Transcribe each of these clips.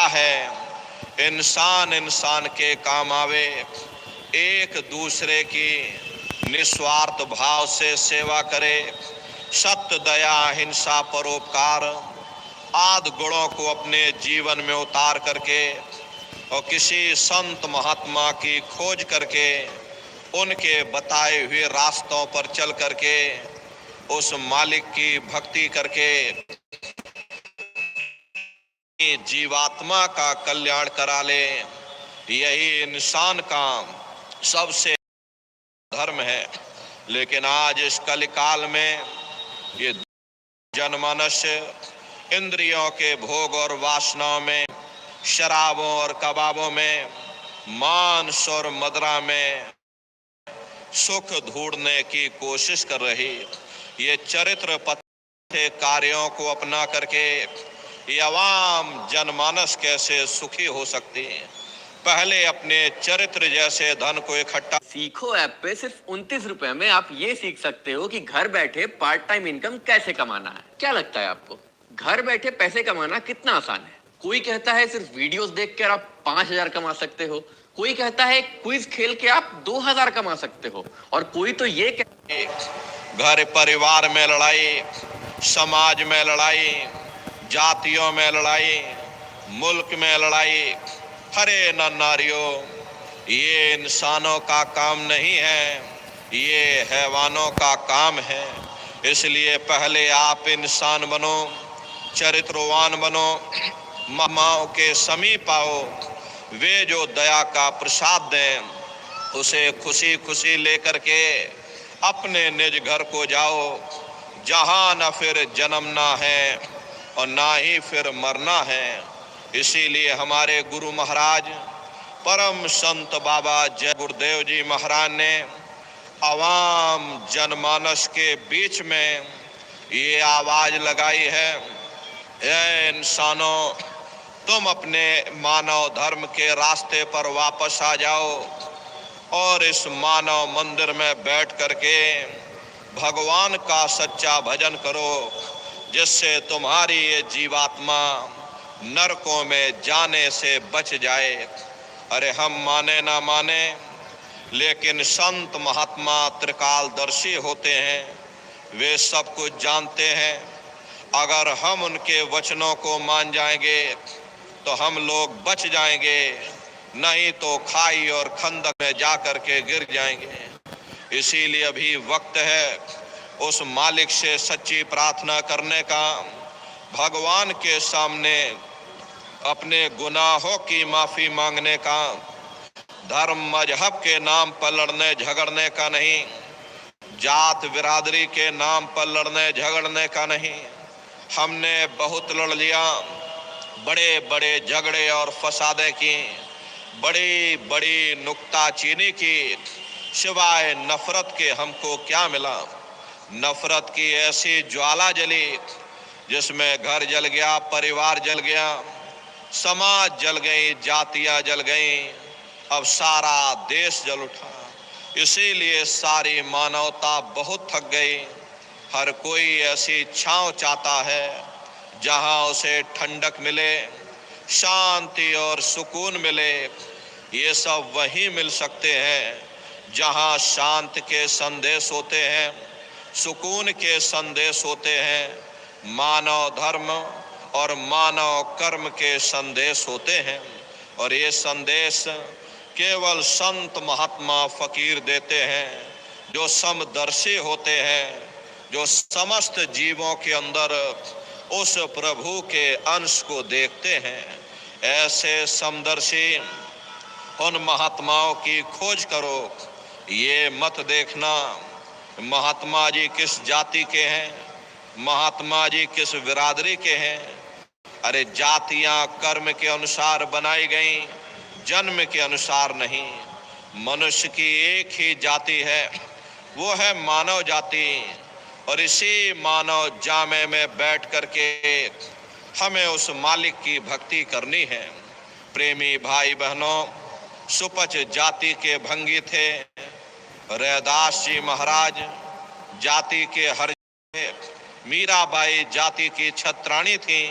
है इंसान इंसान के काम आवे, एक दूसरे की निस्वार्थ भाव से सेवा करे, सत्य दया अहिंसा परोपकार आदि गुणों को अपने जीवन में उतार करके और किसी संत महात्मा की खोज करके उनके बताए हुए रास्तों पर चल करके उस मालिक की भक्ति करके जीवात्मा का कल्याण करा ले, यही इंसान का सबसे धर्म है। लेकिन आज इस कलिकाल में ये जनमानस इंद्रियों के भोग और वासनाओं में, शराबों और कबाबों में, मांस और मदिरा में सुख ढूंढने की कोशिश कर रही। ये चरित्र पथे कार्यों को अपना करके ये अवाम जनमानस कैसे सुखी हो सकती है। पहले अपने चरित्र जैसे धन को इकट्ठा। सीखो ऐप पे सिर्फ 29 रुपए में आप ये सीख सकते हो कि घर बैठे पार्ट टाइम इनकम कैसे कमाना है। क्या लगता है आपको, घर बैठे पैसे कमाना कितना आसान है? कोई कहता है सिर्फ वीडियोस देखकर आप 5,000 कमा सकते हो, कोई कहता है क्विज खेल के आप 2,000 कमा सकते हो, और कोई तो ये घर परिवार में लड़ाई, समाज में लड़ाई, जातियों में लड़ाई, मुल्क में लड़ाई। हरे न नारियों, ये इंसानों का काम नहीं है, ये हैवानों का काम है। इसलिए पहले आप इंसान बनो, चरित्रवान बनो, माओ के समीप आओ, वे जो दया का प्रसाद दें उसे खुशी खुशी लेकर के अपने निज घर को जाओ, जहाँ न फिर जन्मना है और ना ही फिर मरना है। इसीलिए हमारे गुरु महाराज परम संत बाबा जय गुरुदेव जी महाराज ने अवाम जनमानस के बीच में ये आवाज लगाई है, ऐ इंसानों, तुम अपने मानव धर्म के रास्ते पर वापस आ जाओ और इस मानव मंदिर में बैठ करके भगवान का सच्चा भजन करो, जिससे तुम्हारी ये जीवात्मा नरकों में जाने से बच जाए। अरे हम माने ना माने, लेकिन संत महात्मा त्रिकालदर्शी होते हैं, वे सब कुछ जानते हैं। अगर हम उनके वचनों को मान जाएंगे तो हम लोग बच जाएंगे, नहीं तो खाई और खंदक में जा कर के गिर जाएंगे। इसीलिए अभी वक्त है उस मालिक से सच्ची प्रार्थना करने का, भगवान के सामने अपने गुनाहों की माफी मांगने का, धर्म मजहब के नाम पर लड़ने झगड़ने का नहीं, जात बिरादरी के नाम पर लड़ने झगड़ने का नहीं। हमने बहुत लड़ लिया, बड़े बड़े झगड़े और फसादे की, बड़ी बड़ी नुक्ताचीनी की, सिवाय नफरत के हमको क्या मिला? नफरत की ऐसी ज्वाला जली जिसमें घर जल गया, परिवार जल गया, समाज जल गई, जातियां जल गई, अब सारा देश जल उठा। इसीलिए सारी मानवता बहुत थक गई। हर कोई ऐसी छांव चाहता है जहां उसे ठंडक मिले, शांति और सुकून मिले। ये सब वहीं मिल सकते हैं जहां शांति के संदेश होते हैं, सुकून के संदेश होते हैं, मानव धर्म और मानव कर्म के संदेश होते हैं। और ये संदेश केवल संत महात्मा फकीर देते हैं, जो समदर्शी होते हैं, जो समस्त जीवों के अंदर उस प्रभु के अंश को देखते हैं। ऐसे समदर्शी उन महात्माओं की खोज करो। ये मत देखना महात्मा जी किस जाति के हैं, महात्मा जी किस बिरादरी के हैं। अरे जातियां कर्म के अनुसार बनाई गई, जन्म के अनुसार नहीं। मनुष्य की एक ही जाति है, वो है मानव जाति। और इसी मानव जामे में बैठ करके हमें उस मालिक की भक्ति करनी है। प्रेमी भाई बहनों, सुपच जाति के भंगी थे। रैदास जी महाराज जाति के हर, मीराबाई जाति की छत्राणी थी।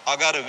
अगर